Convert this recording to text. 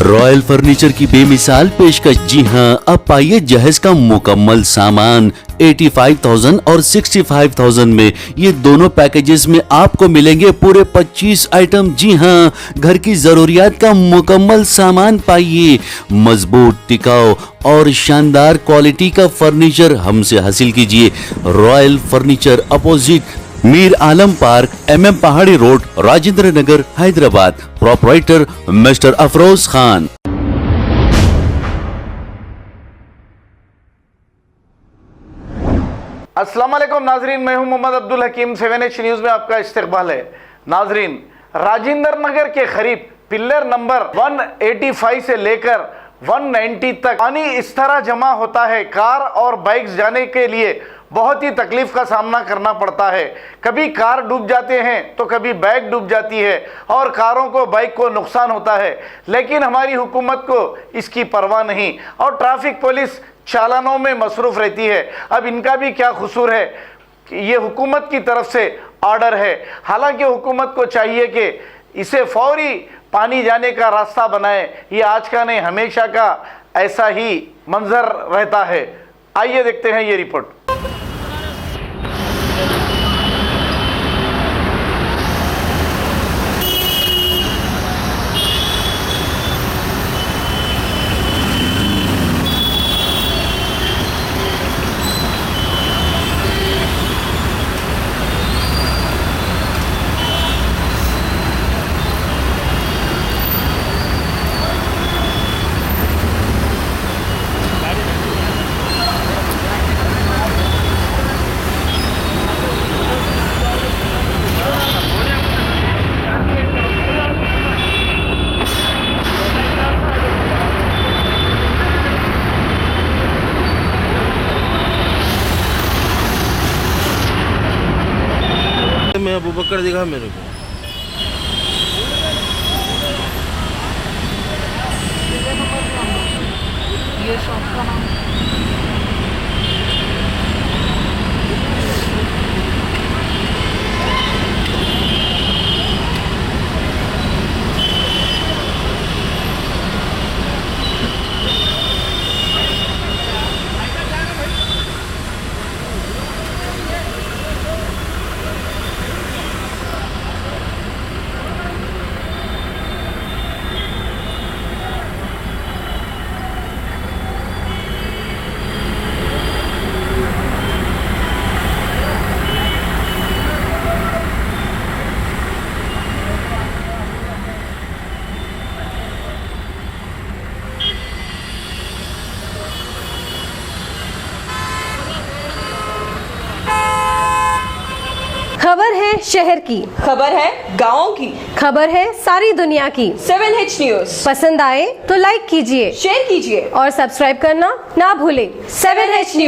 Royal furniture की बेमिसाल पेशकश। जी हां, अब पाइए जहेज का मुकम्मल सामान 85,000 और 65,000 में। ये दोनों पैकेजेस में आपको मिलेंगे पूरे 25 आइटम। जी हां, घर की जरूरियात का मुकम्मल सामान पाइए। मजबूत, टिकाऊ और शानदार क्वालिटी का फर्नीचर हमसे हासिल कीजिए। Royal furniture, opposite Mir Alam park, MM Pahadi road, Rajendra Nagar, Hyderabad. Proprietor mister Afroz Khan. अस्सलाम वालेकुम नाजरीन, मैं हूं मोहम्मद अब्दुल हकीम। 7H न्यूज में आपका इस्तकबाल है। नाजरीन, राजेंद्र नगर के करीब पिलर नंबर 185 से लेकर 190 तक पानी इस तरह जमा होता है, कार और बाइक्स जाने के लिए बहुत ही तकलीफ का सामना करना पड़ता है। कभी कार डूब जाते हैं तो कभी बाइक डूब जाती है और कारों को, बाइक को नुकसान होता है। लेकिन हमारी हुकूमत को इसकी परवाह नहीं और ट्रैफिक पुलिस चालानों में मसरूफ रहती है। अब इनका भी क्या कसूर है? ये हुकूमत की तरफ से ऑर्डर है। हालांकि हुकूमत को चाहिए कि इसे फौरी पानी जाने का रास्ता बनाए। ये आज का नहीं, हमेशा का ऐसा ही मंजर रहता है। आइए देखते हैं ये रिपोर्ट। मैं अबू बकर दिखा मेरे को। ये शॉप का नाम खबर है शहर की, खबर है गाँव की, खबर है सारी दुनिया की। 7H न्यूज पसंद आए तो लाइक कीजिए, शेयर कीजिए और सब्सक्राइब करना ना भूलें। 7H news.